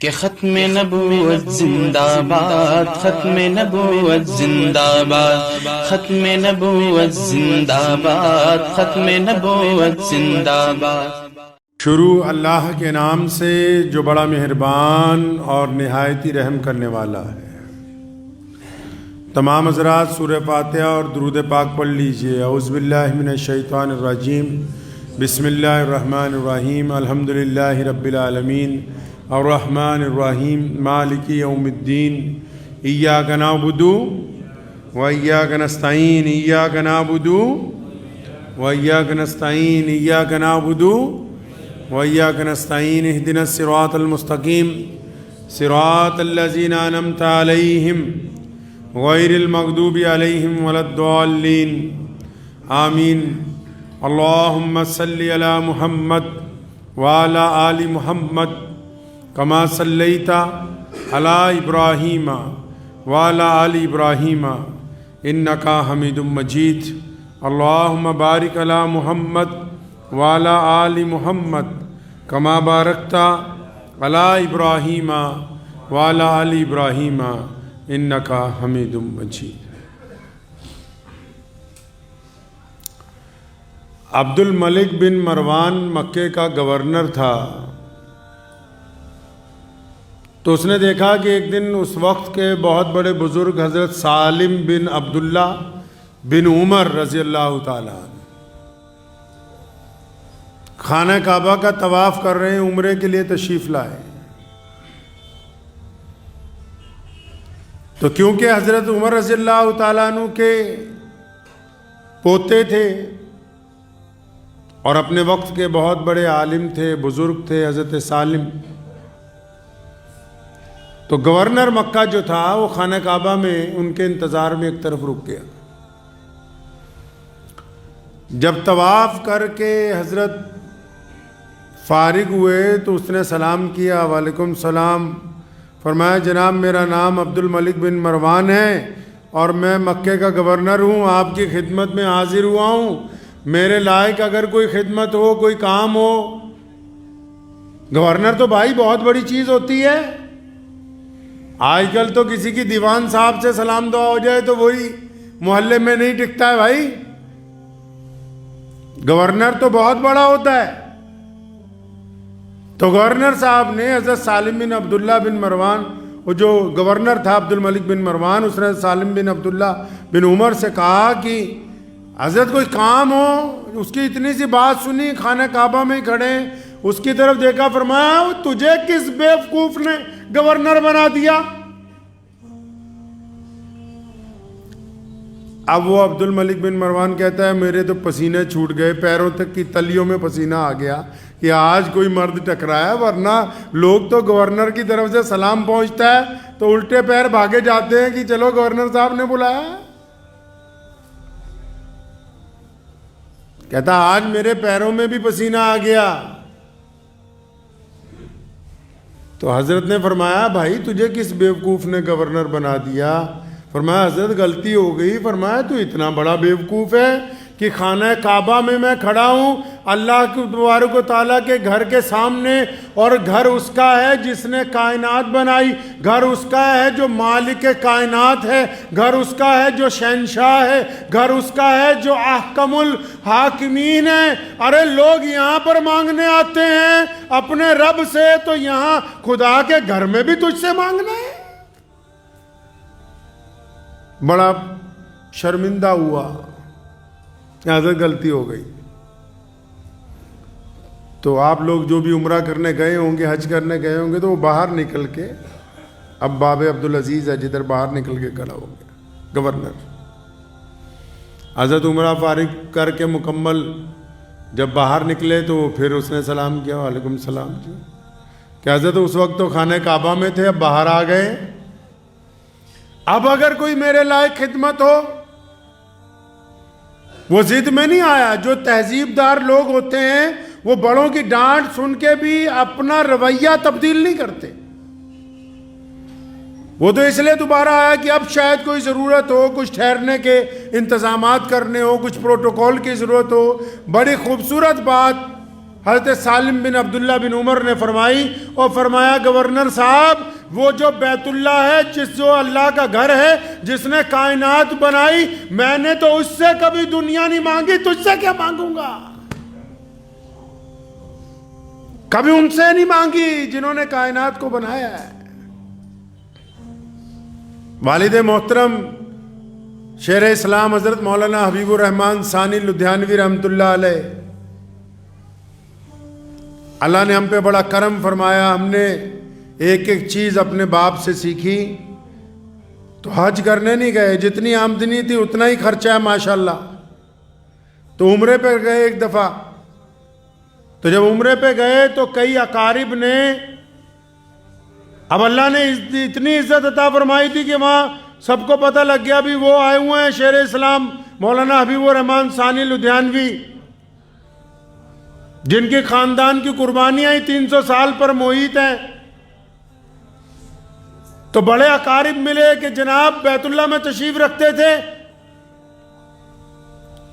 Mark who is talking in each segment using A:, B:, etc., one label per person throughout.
A: کہ ختم نبوت زندہ باد، ختم نبوت زندہ باد، ختم نبوت زندہ باد، ختم نبوت زندہ باد۔
B: شروع اللہ کے نام سے جو بڑا مہربان اور نہایتی رحم کرنے والا ہے۔ تمام حضرات سورہ فاتحہ اور درود پاک پڑھ لیجئے۔ اعوذ باللہ من الشیطان الرجیم، بسم اللہ الرحمن الرحیم، الحمدللہ رب العالمین، الرحمن الرحیم، مالک یوم الدین، ایاک نعبد و ایاک نستعین، ایاک نعبد و ایاک نستعین، ایاک نعبد وَإِيَّاكَ نَسْتَعِينُ اهْدِنَا الصِّرَاطَ الْمُسْتَقِيمَ صِرَاطَ الَّذِينَ أَنْعَمْتَ عَلَيْهِمْ غَيْرِ الْمَغْضُوبِ عَلَيْهِمْ وَلَا الضَّالِّينَ آمین۔ اللہم صلی علی محمد وعلی آل محمد کما صلیت علی ابراہیم وعلی آل ابراہیم انکا حمید مجید۔ اللہم بارک علی محمد وعلی آل محمد کما بارکت علی ابراہیم وعلی آل ابراہیم انکا حمید مجید۔ عبد الملک بن مروان مکے کا گورنر تھا، تو اس نے دیکھا کہ ایک دن اس وقت کے بہت بڑے بزرگ حضرت سالم بن عبداللہ بن عمر رضی اللہ تعالیٰ عنہ خانہ کعبہ کا طواف کر رہے ہیں، عمرے کے لیے تشریف لائے۔ تو کیونکہ حضرت عمر رضی اللہ تعالیٰ عنہ کے پوتے تھے اور اپنے وقت کے بہت بڑے عالم تھے، بزرگ تھے حضرت سالم، تو گورنر مکہ جو تھا وہ خانہ کعبہ میں ان کے انتظار میں ایک طرف رک گیا۔ جب طواف کر کے حضرت فارغ ہوئے تو اس نے سلام کیا، وعلیکم السلام، فرمایا جناب میرا نام عبد الملک بن مروان ہے اور میں مکے کا گورنر ہوں، آپ کی خدمت میں حاضر ہوا ہوں، میرے لائق اگر کوئی خدمت ہو، کوئی کام ہو۔ گورنر تو بھائی بہت بڑی چیز ہوتی ہے، آج کل تو کسی کی دیوان صاحب سے سلام دعا ہو جائے تو وہی محلے میں نہیں ٹکتا ہے بھائی، گورنر تو بہت بڑا ہوتا ہے۔ تو گورنر صاحب نے حضرت سالم بن عبداللہ بن مروان، وہ جو گورنر تھا عبد الملک بن مروان، اس نے سالم بن عبداللہ بن عمر سے کہا کہ حضرت کوئی کام ہو۔ اس کی اتنی سی بات سنی، خانہ کعبہ میں کھڑے، اس کی طرف دیکھا، فرمایا تجھے کس بیوقوف نے گورنر بنا دیا؟ اب وہ عبد الملک بن مروان کہتا ہے میرے تو پسینے چھوٹ گئے، پیروں تک کی تلیوں میں پسینہ آ گیا کہ آج کوئی مرد ٹکرایا، ورنہ لوگ تو گورنر کی طرف سے سلام پہنچتا ہے تو الٹے پیر بھاگے جاتے ہیں کہ چلو گورنر صاحب نے بلایا۔ کہتا آج میرے پیروں میں بھی پسینہ آ گیا۔ تو حضرت نے فرمایا بھائی تجھے کس بیوقوف نے گورنر بنا دیا؟ فرمایا حضرت غلطی ہو گئی۔ فرمایا تو اتنا بڑا بیوقوف ہے کہ خانہ کعبہ میں کھڑا ہوں، اللہ کے تبارک و تعالیٰ کے گھر کے سامنے، اور گھر اس کا ہے جس نے کائنات بنائی، گھر اس کا ہے جو مالک کائنات ہے، گھر اس کا ہے جو شہنشاہ ہے، گھر اس کا ہے جو احکم الحاکمین ہے۔ ارے لوگ یہاں پر مانگنے آتے ہیں اپنے رب سے، تو یہاں خدا کے گھر میں بھی تجھ سے مانگنا ہے؟ بڑا شرمندہ ہوا، حضرت غلطی ہو گئی۔ تو آپ لوگ جو بھی عمرہ کرنے گئے ہوں گے، حج کرنے گئے ہوں گے، تو وہ باہر نکل کے، اب باب عبدالعزیز ہے جدھر، باہر نکل کے کھڑا ہو گیا گورنر۔ حضرت عمرہ فارغ کر کے مکمل جب باہر نکلے تو پھر اس نے سلام کیا، وعلیکم السلام کیا، کہ حضرت اس وقت تو خانہ کعبہ میں تھے، اب باہر آ گئے، اب اگر کوئی میرے لائق خدمت ہو۔ وہ ضد میں نہیں آیا۔ جو تہذیب دار لوگ ہوتے ہیں وہ بڑوں کی ڈانٹ سن کے بھی اپنا رویہ تبدیل نہیں کرتے، وہ تو اس لیے دوبارہ آیا کہ اب شاید کوئی ضرورت ہو، کچھ ٹھہرنے کے انتظامات کرنے ہو، کچھ پروٹوکول کی ضرورت ہو۔ بڑی خوبصورت بات حضرت سالم بن عبداللہ بن عمر نے فرمائی اور فرمایا گورنر صاحب وہ جو بیت اللہ ہے جو اللہ کا گھر ہے جس نے کائنات بنائی میں نے تو اس سے کبھی دنیا نہیں مانگی تجھ سے کیا مانگوں گا کبھی ان سے نہیں مانگی جنہوں نے کائنات کو بنایا ہے والد محترم شیر اسلام حضرت مولانا حبیب الرحمن ثانی لدھیانوی رحمۃ اللہ علیہ اللہ نے ہم پہ بڑا کرم فرمایا ہم نے ایک ایک چیز اپنے باپ سے سیکھی تو حج کرنے نہیں گئے جتنی آمدنی تھی اتنا ہی خرچہ ہے ماشاءاللہ تو عمرے پہ گئے ایک دفعہ تو جب عمرے پہ گئے تو کئی اقارب نے اب اللہ نے اتنی عزت عطا فرمائی تھی کہ وہاں سب کو پتہ لگ گیا بھی وہ آئے ہوئے ہیں شیر اسلام مولانا حبیب الرحمن ثانی لدھیانوی جن کی خاندان کی قربانیاں ہی 300 سال پر محیط ہیں تو بڑے اقارب ملے کہ جناب بیت اللہ میں تشریف رکھتے تھے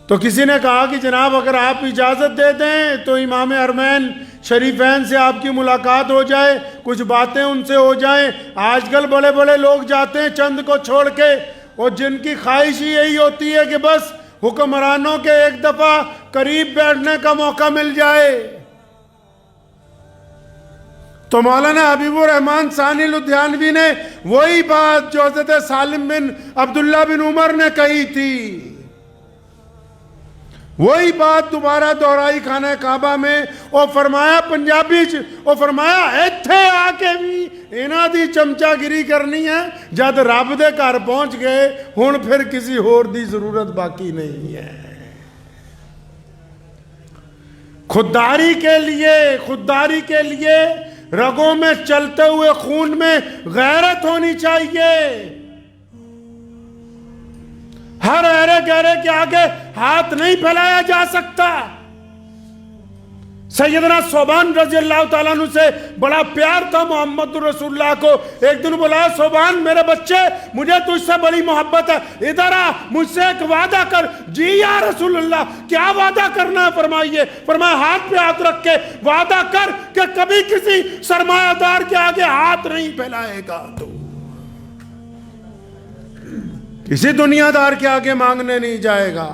B: تو کسی نے کہا کہ جناب اگر آپ اجازت دے دیں تو امام حرمین شریفین سے آپ کی ملاقات ہو جائے کچھ باتیں ان سے ہو جائیں آج کل بڑے بڑے لوگ جاتے ہیں چند کو چھوڑ کے اور جن کی خواہش ہی یہی ہوتی ہے کہ بس حکمرانوں کے ایک دفعہ قریب بیٹھنے کا موقع مل جائے تو مولانا حبیب الرحمن ثانی لدھیانوی نے وہی بات جو حضرت سالم بن عبداللہ بن عمر نے کہی تھی وہی بات دوبارہ دہرائی خانہ کعبہ میں اور فرمایا پنجابی اور فرمایا ایتھے آ کے بھی انہاں دی چمچا گری کرنی ہے جد رب دے گھر پہنچ گئے ہن پھر کسی اور دی ضرورت باقی نہیں ہے خودداری کے لیے رگوں میں چلتے ہوئے خون میں غیرت ہونی چاہیے ہر ایرے گہرے کے آگے ہاتھ نہیں پھیلایا جا سکتا سیدنا صوبان رضی اللہ تعالیٰ عنہ سے بڑا پیار تھا محمد رسول اللہ کو ایک دن بولا صوبان میرے بچے مجھے تجھ سے بڑی محبت ہے ادھر آ مجھ سے ایک وعدہ کر جی یا رسول اللہ کیا وعدہ کرنا ہے فرمائیے فرمایا ہاتھ پہ ہاتھ رکھ کے وعدہ کر کہ کبھی کسی سرمایہ دار کے آگے ہاتھ نہیں پھیلائے گا تو کسی دنیا دار کے آگے مانگنے نہیں جائے گا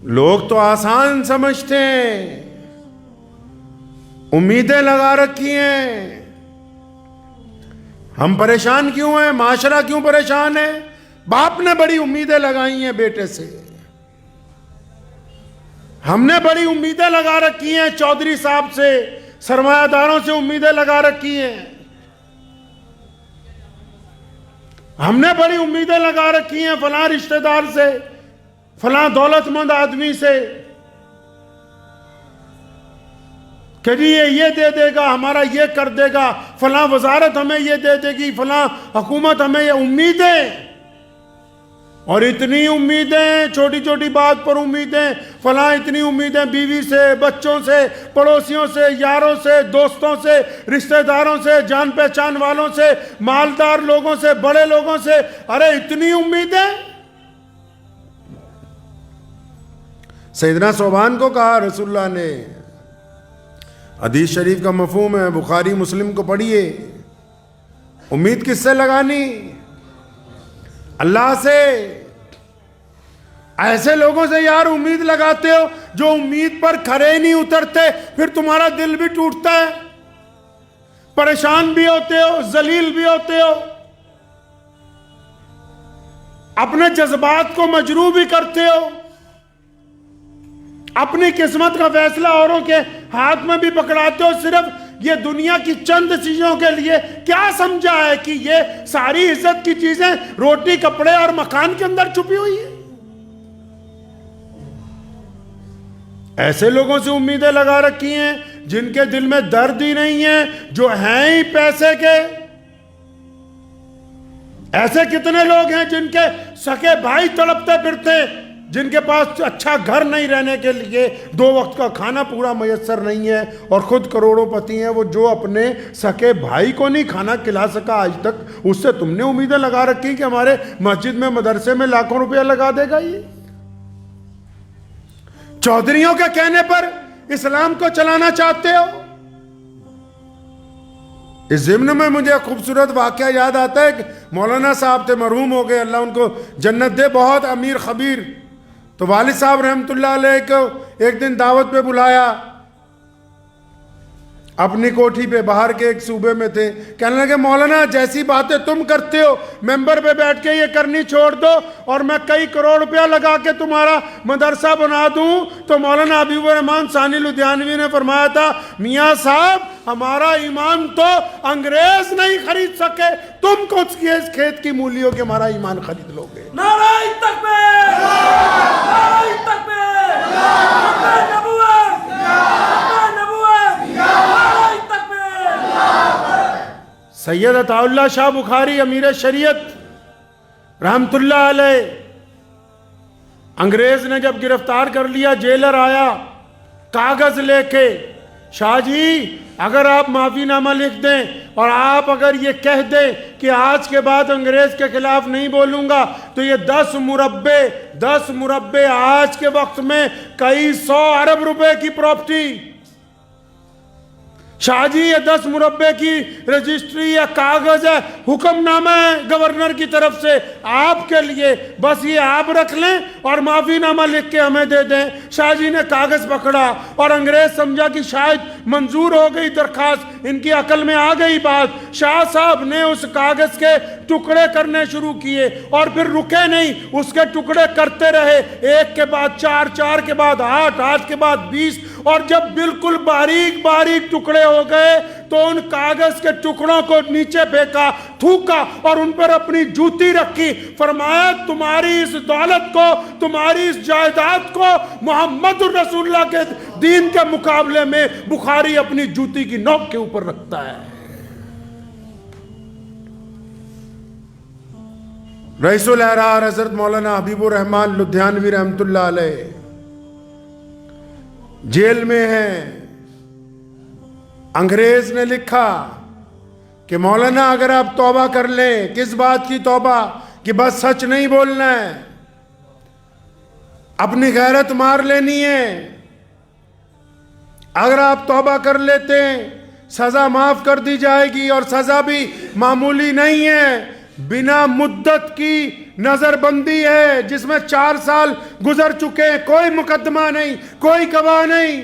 B: لوگ تو آسان سمجھتے ہیں امیدیں لگا رکھی ہیں ہم پریشان کیوں ہیں معاشرہ کیوں پریشان ہے باپ نے بڑی امیدیں لگائی ہیں بیٹے سے ہم نے بڑی امیدیں لگا رکھی ہیں چودھری صاحب سے سرمایہ داروں سے امیدیں لگا رکھی ہیں ہم نے بڑی امیدیں لگا رکھی ہیں فلاں رشتہ دار سے فلاں دولت مند آدمی سے کہ جی یہ دے دے گا ہمارا یہ کر دے گا فلاں وزارت ہمیں یہ دے دے گی فلاں حکومت ہمیں یہ امیدیں اور اتنی امیدیں چھوٹی چھوٹی بات پر امیدیں فلاں اتنی امیدیں بیوی سے بچوں سے پڑوسیوں سے یاروں سے دوستوں سے رشتہ داروں سے جان پہچان والوں سے مالدار لوگوں سے بڑے لوگوں سے ارے اتنی امیدیں سیدنا صوبان کو کہا رسول اللہ نے حدیث شریف کا مفہوم ہے بخاری مسلم کو پڑھیے امید کس سے لگانی اللہ سے ایسے لوگوں سے یار امید لگاتے ہو جو امید پر کھرے نہیں اترتے پھر تمہارا دل بھی ٹوٹتا ہے پریشان بھی ہوتے ہو ذلیل بھی ہوتے ہو اپنے جذبات کو مجروح بھی کرتے ہو اپنی قسمت کا فیصلہ اوروں کے ہاتھ میں بھی پکڑاتے ہو صرف یہ دنیا کی چند چیزوں کے لیے کیا سمجھا ہے کہ یہ ساری عزت کی چیزیں روٹی کپڑے اور مکان کے اندر چھپی ہوئی ہے ایسے لوگوں سے امیدیں لگا رکھی ہیں جن کے دل میں درد ہی نہیں ہے جو ہیں ہی پیسے کے ایسے کتنے لوگ ہیں جن کے سکے بھائی تڑپتے پھرتے جن کے پاس اچھا گھر نہیں رہنے کے لیے 2 وقت کا کھانا پورا میسر نہیں ہے اور خود کروڑوں پتی ہیں وہ جو اپنے سکے بھائی کو نہیں کھانا کھلا سکا آج تک اس سے تم نے امیدیں لگا رکھی کہ ہمارے مسجد میں مدرسے میں لاکھوں روپیہ لگا دے گا یہ چودھریوں کے کہنے پر اسلام کو چلانا چاہتے ہو؟ اس ضمن میں مجھے خوبصورت واقعہ یاد آتا ہے کہ مولانا صاحب تھے، مرحوم ہو گئے، اللہ ان کو جنت دے، بہت امیر خبیر. تو والد صاحب رحمۃ اللہ علیہ کو ایک دن دعوت پہ بلایا، اپنی کوٹھی پہ، باہر کے ایک صوبے میں تھے. کہنے لگے مولانا جیسی باتیں تم کرتے ہو ممبر پہ بیٹھ کے یہ کرنی چھوڑ دو، اور میں کئی کروڑ روپیہ لگا کے تمہارا مدرسہ بنا دوں. تو مولانا حبیب الرحمن ثانی لدھیانوی نے فرمایا تھا، میاں صاحب ہمارا ایمان تو انگریز نہیں خرید سکے، تم کو اس کھیت کی مولیوں کے ہمارا ایمان خرید لو گے.
C: نعرہ تکبیر! نعرہ تکبیر! حق نبوت! حق نبوت! نعرہ تکبیر!
B: سید عطا اللہ شاہ بخاری امیر شریعت رحمت اللہ علیہ، انگریز نے جب گرفتار کر لیا، جیلر آیا کاغذ لے کے، شاہ جی اگر آپ معافی نامہ لکھ دیں اور آپ اگر یہ کہہ دیں کہ آج کے بعد انگریز کے خلاف نہیں بولوں گا تو یہ 10 مربع آج کے وقت میں کئی 100 ارب روپے کی پراپرٹی. شاہ جی یہ 10 مربع کی رجسٹری یا کاغذ ہے، حکم نامہ ہے گورنر کی طرف سے آپ کے لیے، بس یہ آپ رکھ لیں اور معافی نامہ لکھ کے ہمیں دے دیں. شاہ جی نے کاغذ پکڑا اور انگریز سمجھا کہ شاید منظور ہو گئی درخواست، ان کی عقل میں آ گئی بات. شاہ صاحب نے اس کاغذ کے ٹکڑے کرنے شروع کیے اور پھر رکے نہیں، اس کے ٹکڑے کرتے رہے، 1 کے بعد 4، 4 کے بعد 8، 8 کے بعد 20، اور جب بالکل باریک باریک ٹکڑے ہو گئے تو ان کاغذ کے ٹکڑوں کو نیچے پھینکا، تھوکا اور ان پر اپنی جوتی رکھی. فرمایا تمہاری اس دولت کو، تمہاری اس جائیداد کو محمد رسول اللہ کے دین کے مقابلے میں بخاری اپنی جوتی کی نوک کے اوپر رکھتا ہے. رئیس الاحرار حضرت مولانا حبیب الرحمن لدھیانوی رحمت اللہ علیہ جیل میں ہیں. انگریز نے لکھا کہ مولانا اگر آپ توبہ کر لیں، کس بات کی توبہ؟ کہ بس سچ نہیں بولنا ہے، اپنی غیرت مار لینی ہے. اگر آپ توبہ کر لیتے ہیں سزا معاف کر دی جائے گی، اور سزا بھی معمولی نہیں ہے، بنا مدت کی نظر بندی ہے جس میں 4 سال گزر چکے ہیں، کوئی مقدمہ نہیں، کوئی گواہ نہیں.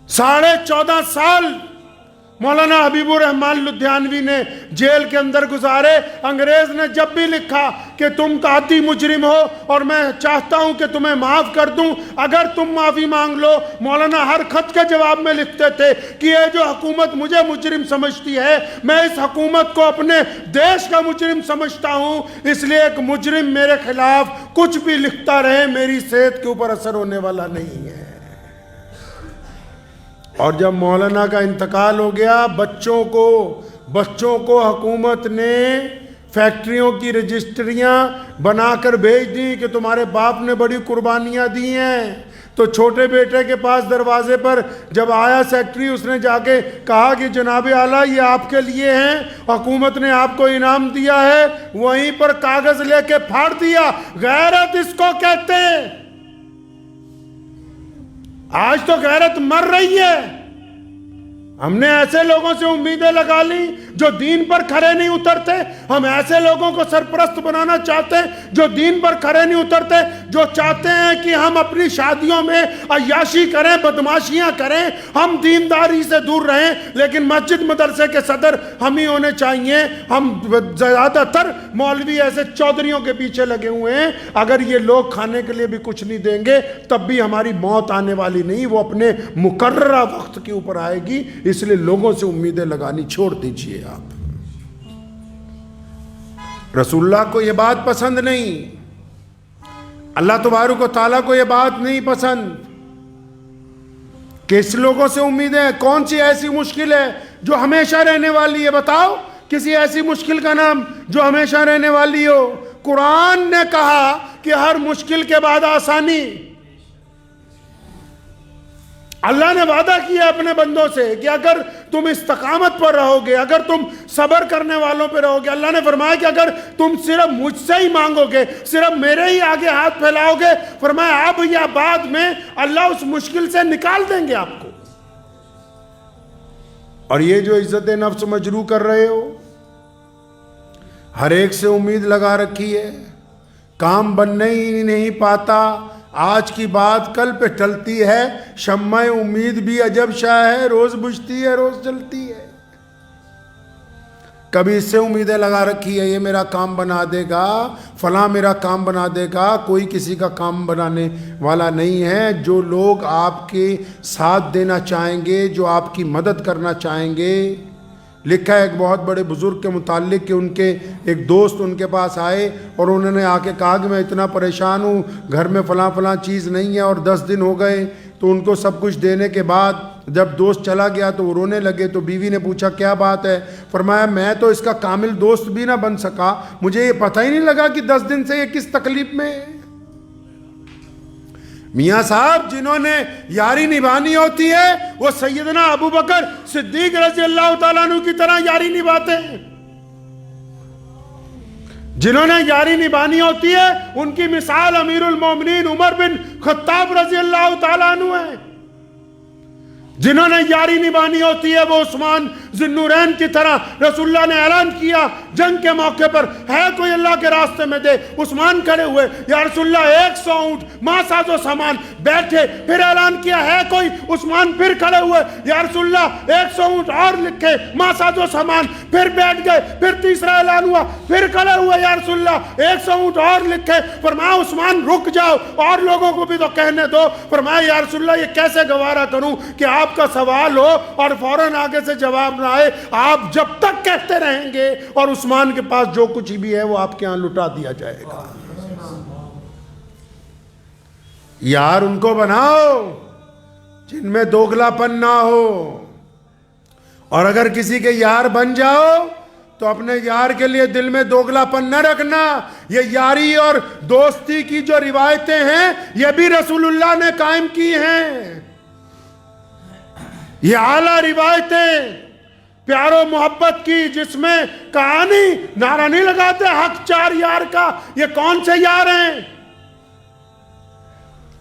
B: 14.5 سال مولانا حبیب الرحمن لدھیانوی نے جیل کے اندر گزارے. انگریز نے جب بھی لکھا کہ تم قاطی مجرم ہو اور میں چاہتا ہوں کہ تمہیں معاف کر دوں، اگر تم معافی مانگ لو، مولانا ہر خط کے جواب میں لکھتے تھے کہ یہ جو حکومت مجھے مجرم سمجھتی ہے، میں اس حکومت کو اپنے دیش کا مجرم سمجھتا ہوں، اس لیے ایک مجرم میرے خلاف کچھ بھی لکھتا رہے میری صحت کے اوپر اثر ہونے والا نہیں ہے. اور جب مولانا کا انتقال ہو گیا، بچوں کو حکومت نے فیکٹریوں کی رجسٹریاں بنا کر بھیج دی کہ تمہارے باپ نے بڑی قربانیاں دی ہیں. تو چھوٹے بیٹے کے پاس دروازے پر جب آیا سیکٹری، اس نے جا کے کہا کہ جناب اعلیٰ یہ آپ کے لیے ہیں، حکومت نے آپ کو انعام دیا ہے. وہیں پر کاغذ لے کے پھاڑ دیا. غیرت اس کو کہتے ہیں. آج تو غیرت مر رہی ہے. ہم نے ایسے لوگوں سے امیدیں لگا لی جو دین پر کھڑے نہیں اترتے. ہم ایسے لوگوں کو سرپرست بنانا چاہتے ہیں جو دین پر کھڑے نہیں اترتے، جو چاہتے ہیں کہ ہم اپنی شادیوں میں عیاشی کریں، بدماشیاں کریں، ہم دینداری سے دور رہیں. لیکن مسجد مدرسے کے صدر ہم ہی ہونے چاہیے. ہم زیادہ تر مولوی ایسے چودھریوں کے پیچھے لگے ہوئے ہیں. اگر یہ لوگ کھانے کے لیے بھی کچھ نہیں دیں گے تب بھی ہماری موت آنے والی نہیں، وہ اپنے مقررہ وقت کے اوپر آئے گی. اس لیے لوگوں سے امیدیں لگانی چھوڑ دیجئے. آپ رسول اللہ کو یہ بات پسند نہیں، اللہ تبارک و تعالیٰ کو یہ بات نہیں پسند کہ اس لوگوں سے امیدیں. کون سی ایسی مشکل ہے جو ہمیشہ رہنے والی ہے؟ بتاؤ کسی ایسی مشکل کا نام جو ہمیشہ رہنے والی ہو. قرآن نے کہا کہ ہر مشکل کے بعد آسانی. اللہ نے وعدہ کیا اپنے بندوں سے کہ اگر تم استقامت پر رہو گے، اگر تم صبر کرنے والوں پہ رہو گے، اللہ نے فرمایا کہ اگر تم صرف مجھ سے ہی مانگو گے، صرف میرے ہی آگے ہاتھ پھیلاؤ گے، فرمایا اب یا بعد میں اللہ اس مشکل سے نکال دیں گے آپ کو۔ اور یہ جو عزت نفس مجروح کر رہے ہو، ہر ایک سے امید لگا رکھی ہے، کام بننے ہی نہیں پاتا، آج کی بات کل پہ ٹلتی ہے، شمع امید بھی عجب شاہ ہے، روز بجھتی ہے روز جلتی ہے۔ کبھی اس سے امیدیں لگا رکھی ہے، یہ میرا کام بنا دے گا، فلاں میرا کام بنا دے گا، کوئی کسی کا کام بنانے والا نہیں ہے۔ جو لوگ آپ کے ساتھ دینا چاہیں گے، جو آپ کی مدد کرنا چاہیں گے، لکھا ہے ایک بہت بڑے بزرگ کے متعلق کہ ان کے ایک دوست ان کے پاس آئے اور انہوں نے آ کے کہا کہ میں اتنا پریشان ہوں، گھر میں فلاں چیز نہیں ہے اور 10 دن ہو گئے۔ تو ان کو سب کچھ دینے کے بعد جب دوست چلا گیا تو وہ رونے لگے، تو بیوی نے پوچھا کیا بات ہے؟ فرمایا میں تو اس کا کامل دوست بھی نہ بن سکا، مجھے یہ پتہ ہی نہیں لگا کہ 10 دن سے یہ کس تکلیف میں ہے۔ میاں صاحب جنہوں نے یاری نبھانی ہوتی ہے وہ سیدنا ابو بکر صدیق رضی اللہ تعالیٰ عنہ کی طرح یاری نبھاتے ہیں۔ جنہوں نے یاری نبھانی ہوتی ہے ان کی مثال امیر المومنین عمر بن خطاب رضی اللہ تعالیٰ عنہ ہے۔ جنہوں نے یاری نبھانی ہوتی ہے وہ عثمان ذی النورین کی طرح، رسول اللہ نے اعلان کیا جنگ کے موقع پر ہے کوئی اللہ کے راستے میں دے، عثمان کھڑے ہوئے یا رسول اللہ 100 اونٹ ماں ساز و سامان، بیٹھے، پھر اعلان کیا ہے کوئی، عثمان پھر کھڑے ہوئے یا رسول اللہ 100 اونٹ اور لکھے ماں ساز و سامان، پھر بیٹھ گئے، پھر تیسرا اعلان ہوا، پھر کھڑے ہوئے یا رسول اللہ 100 اونٹ اور لکھے، فرمایا عثمان رک جاؤ اور لوگوں کو بھی تو کہنے دو، فرمایا یا رسول اللہ یہ کیسے گوارا کروں کہ آپ کا سوال ہو اور فوراً آگے سے جواب نہ آئے، آپ جب تک کہتے رہیں گے اور عثمان کے پاس جو کچھ بھی ہے وہ آپ کے ہاں لٹا دیا جائے گا۔ یار ان کو بناؤ جن میں دوگلا پن نہ ہو، اور اگر کسی کے یار بن جاؤ تو اپنے یار کے لیے دل میں دوگلا پن نہ رکھنا۔ یہ یاری اور دوستی کی جو روایتیں ہیں یہ بھی رسول اللہ نے قائم کی ہیں، یہ اعلیٰ روایتیں پیار و محبت کی، جس میں کہانی نعرہ نہیں لگاتے حق 4 یار کا، یہ کون سے یار ہیں؟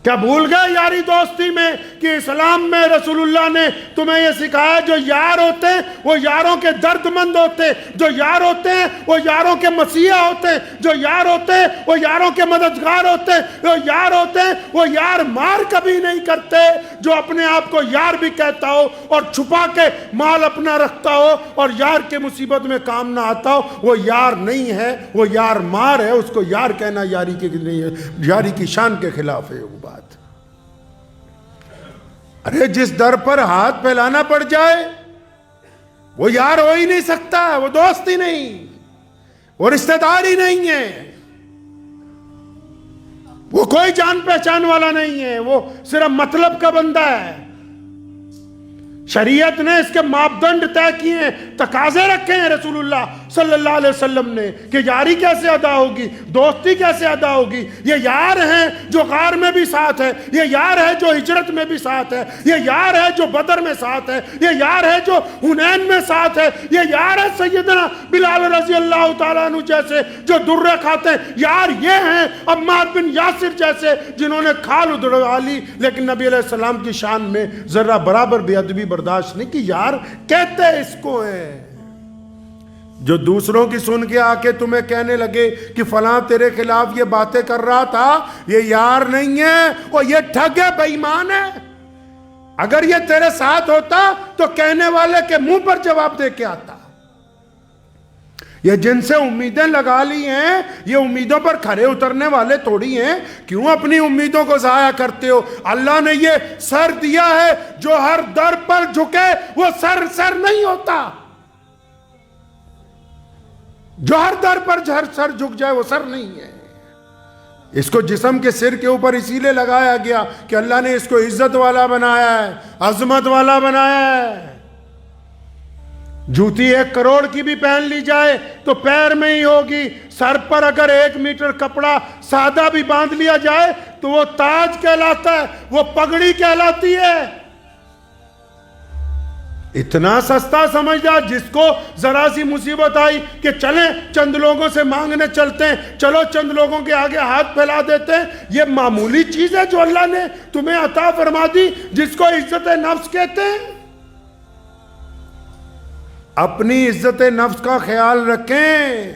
B: کیا بھول گئے یاری دوستی میں کہ اسلام میں رسول اللہ نے تمہیں یہ سکھایا جو یار ہوتے ہیں وہ یاروں کے درد مند ہوتے ہیں، جو یار ہوتے ہیں وہ یاروں کے مسیحا ہوتے ہیں، جو یار ہوتے ہیں وہ یاروں کے مددگار ہوتے ہیں، جو یار ہوتے ہیں وہ یار مار کبھی نہیں کرتے۔ جو اپنے آپ کو یار بھی کہتا ہو اور چھپا کے مال اپنا رکھتا ہو اور یار کے مصیبت میں کام نہ آتا ہو وہ یار نہیں ہے، وہ یار مار ہے۔ اس کو یار کہنا یاری کے نہیں ہے، یاری کی شان کے خلاف ہے وہ بات۔ ارے جس در پر ہاتھ پھیلانا پڑ جائے وہ یار ہو ہی نہیں سکتا، وہ دوست ہی نہیں، وہ رشتہ دار ہی نہیں ہے، وہ کوئی جان پہچان والا نہیں ہے، وہ صرف مطلب کا بندہ ہے۔ شریعت نے اس کے ماپدنڈ طے کیے ہیں، تقاضے رکھے ہیں رسول اللہ صلی اللہ علیہ وسلم نے کہ یاری کیسے ادا ہوگی، دوستی کیسے ادا ہوگی۔ یہ یار ہیں جو غار میں بھی ساتھ ہے، یہ یار ہے جو ہجرت میں بھی ساتھ ہے، یہ یار ہے جو بدر میں ساتھ ہے، یہ یار ہے جو حنین میں ساتھ ہے، یہ یار ہے سیدنا بلال رضی اللہ تعالیٰ عنہ جیسے جو درے کھاتے ہیں، یار یہ ہیں عمار بن یاسر جیسے جنہوں نے کھال ادھڑوا لی لیکن نبی علیہ السلام کی شان میں ذرہ برابر بے ادبی برداشت نہیں کی۔ یار کہتے اس کو ہیں جو دوسروں کی سن کے آ کے تمہیں کہنے لگے کہ فلاں تیرے خلاف یہ باتیں کر رہا تھا، یہ یار نہیں ہے، اور یہ ٹھگ ہے، بے ایمان ہے۔ اگر یہ تیرے ساتھ ہوتا تو کہنے والے کے منہ پر جواب دے کے آتا۔ یہ جن سے امیدیں لگا لی ہیں یہ امیدوں پر کھرے اترنے والے تھوڑی ہیں، کیوں اپنی امیدوں کو ضائع کرتے ہو؟ اللہ نے یہ سر دیا ہے، جو ہر در پر جھکے وہ سر نہیں ہوتا، جو ہر در پر سر جھک جائے وہ سر نہیں ہے۔ اس کو جسم کے سر کے اوپر اسی لیے لگایا گیا کہ اللہ نے اس کو عزت والا بنایا ہے، عظمت والا بنایا ہے۔ جوتی 1 کروڑ کی بھی پہن لی جائے تو پیر میں ہی ہوگی، سر پر اگر 1 میٹر کپڑا سادہ بھی باندھ لیا جائے تو وہ تاج کہلاتا ہے، وہ پگڑی کہلاتی ہے۔ اتنا سستا سمجھا جس کو ذرا سی مصیبت آئی کہ چلیں چند لوگوں سے مانگنے چلتے ہیں، چلو چند لوگوں کے آگے ہاتھ پھیلا دیتے ہیں. یہ معمولی چیز ہے جو اللہ نے تمہیں عطا فرما دی، جس کو عزت نفس کہتے ہیں. اپنی عزت نفس کا خیال رکھیں،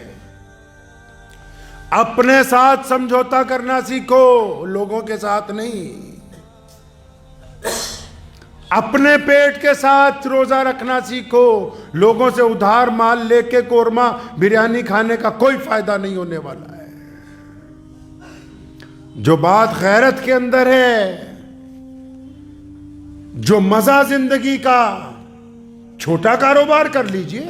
B: اپنے ساتھ سمجھوتا کرنا سیکھو، لوگوں کے ساتھ نہیں. اپنے پیٹ کے ساتھ روزہ رکھنا سیکھو، لوگوں سے ادھار مال لے کے قورمہ بریانی کھانے کا کوئی فائدہ نہیں ہونے والا ہے. جو بات غیرت کے اندر ہے، جو مزہ زندگی کا، چھوٹا کاروبار کر لیجئے.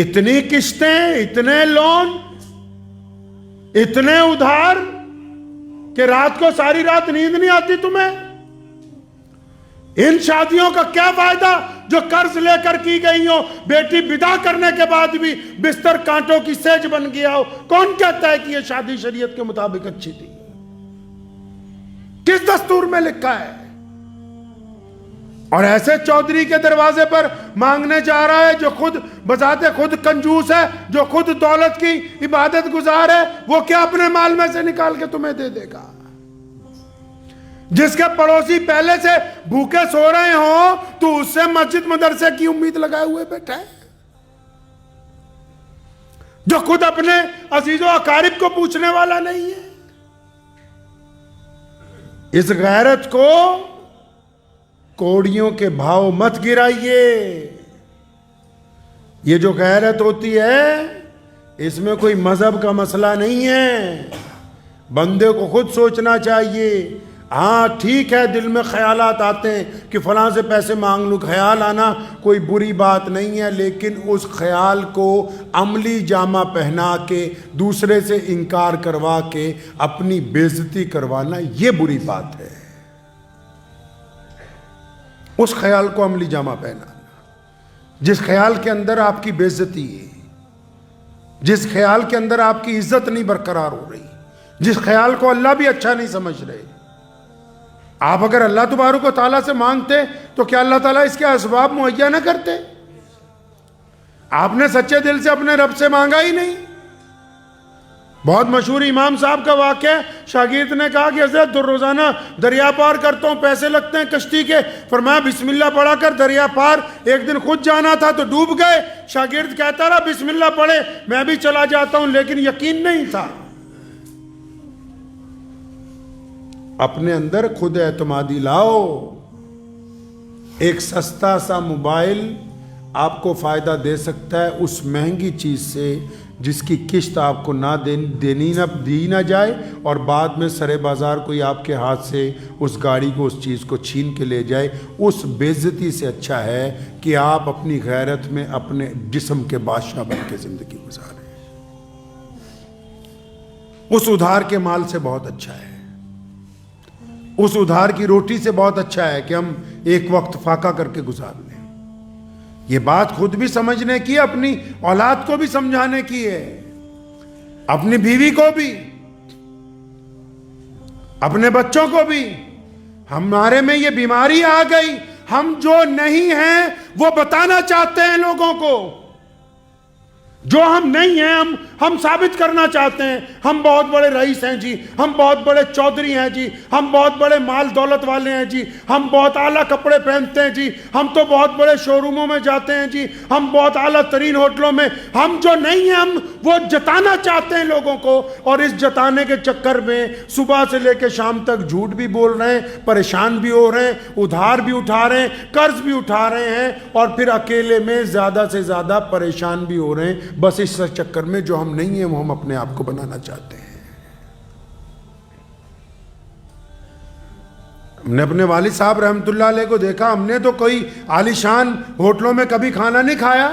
B: اتنی قسطیں، اتنے لون، اتنے ادھار کہ رات کو ساری رات نیند نہیں آتی تمہیں. ان شادیوں کا کیا فائدہ جو قرض لے کر کی گئی ہو، بیٹی بدا کرنے کے بعد بھی بستر کانٹوں کی سیج بن گیا ہو. کون کہتا ہے کہ یہ شادی شریعت کے مطابق اچھی تھی؟ کس دستور میں لکھا ہے؟ اور ایسے چودھری کے دروازے پر مانگنے جا رہا ہے جو خود بذات خود کنجوس ہے، جو خود دولت کی عبادت گزار ہے، وہ کیا اپنے مال میں سے نکال کے تمہیں دے دے گا؟ جس کے پڑوسی پہلے سے بھوکے سو رہے ہوں تو اس سے مسجد مدرسے کی امید لگائے ہوئے بیٹھا ہے، جو خود اپنے عزیز و اقارب کو پوچھنے والا نہیں ہے. اس غیرت کو کوڑیوں کے بھاؤ مت گرائیے. یہ جو غیرت ہوتی ہے اس میں کوئی مذہب کا مسئلہ نہیں ہے. بندے کو خود سوچنا چاہیے. ہاں ٹھیک ہے، دل میں خیالات آتے ہیں کہ فلاں سے پیسے مانگ لوں، خیال آنا کوئی بری بات نہیں ہے، لیکن اس خیال کو عملی جامہ پہنا کے دوسرے سے انکار کروا کے اپنی بے عزتی کروانا یہ بری بات ہے. اس خیال کو عملی جامہ پہنانا جس خیال کے اندر آپ کی بے عزتی ہے، جس خیال کے اندر آپ کی عزت نہیں برقرار ہو رہی، جس خیال کو اللہ بھی اچھا نہیں سمجھ رہے. آپ اگر اللہ تبارک و تعالیٰ سے مانگتے تو کیا اللہ تعالیٰ اس کے اسباب مہیا نہ کرتے؟ آپ نے سچے دل سے اپنے رب سے مانگا ہی نہیں. بہت مشہور امام صاحب کا واقعہ ہے. شاگرد نے کہا کہ حضرت روزانہ دریا پار کرتا ہوں، پیسے لگتے ہیں کشتی کے. فرمایا بسم اللہ پڑھا کر دریا پار. ایک دن خود جانا تھا تو ڈوب گئے. شاگرد کہتا رہا بسم اللہ پڑھے، میں بھی چلا جاتا ہوں، لیکن یقین نہیں تھا. اپنے اندر خود اعتمادی لاؤ. ایک سستا سا موبائل آپ کو فائدہ دے سکتا ہے اس مہنگی چیز سے جس کی قسط آپ کو نہ دی نہ جائے اور بعد میں سرے بازار کوئی آپ کے ہاتھ سے اس گاڑی کو، اس چیز کو چھین کے لے جائے. اس بے عزتی سے اچھا ہے کہ آپ اپنی غیرت میں اپنے جسم کے بادشاہ بن کے زندگی گزاریں. اس ادھار کے مال سے بہت اچھا ہے، اس ادھار کی روٹی سے بہت اچھا ہے کہ ہم ایک وقت فاقہ کر کے گزار لیں. یہ بات خود بھی سمجھنے کی، اپنی اولاد کو بھی سمجھانے کی ہے، اپنی بیوی کو بھی، اپنے بچوں کو بھی. ہمارے میں یہ بیماری آ گئی، ہم جو نہیں ہیں وہ بتانا چاہتے ہیں لوگوں کو. جو ہم نہیں ہیں ہم ثابت کرنا چاہتے ہیں. ہم بہت بڑے رئیس ہیں جی، ہم بہت بڑے چودھری ہیں جی، ہم بہت بڑے مال دولت والے ہیں جی، ہم بہت اعلیٰ کپڑے پہنتے ہیں جی، ہم تو بہت بڑے شو روموں میں جاتے ہیں جی، ہم بہت اعلیٰ ترین ہوٹلوں میں. ہم جو نہیں ہیں ہم وہ جتانا چاہتے ہیں لوگوں کو. اور اس جتانے کے چکر میں صبح سے لے کے شام تک جھوٹ بھی بول رہے ہیں، پریشان بھی ہو رہے ہیں، ادھار بھی اٹھا رہے ہیں، قرض بھی اٹھا رہے ہیں، اور پھر اکیلے میں زیادہ سے زیادہ پریشان بھی ہو رہے ہیں. بس اس چکر میں جو ہم نہیں ہیں وہ ہم اپنے آپ کو بنانا چاہتے ہیں. ہم نے اپنے والد صاحب رحمت اللہ علیہ کو دیکھا، ہم نے تو کوئی عالیشان ہوٹلوں میں کبھی کھانا نہیں کھایا.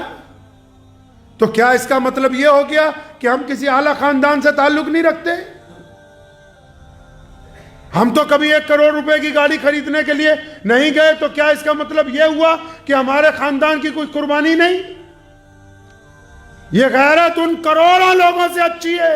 B: تو کیا اس کا مطلب یہ ہو گیا کہ ہم کسی اعلیٰ خاندان سے تعلق نہیں رکھتے؟ ہم تو کبھی 1 کروڑ روپے کی گاڑی خریدنے کے لیے نہیں گئے. تو کیا اس کا مطلب یہ ہوا کہ ہمارے خاندان کی کوئی قربانی نہیں؟ یہ غیرت ان کروڑوں لوگوں سے اچھی ہے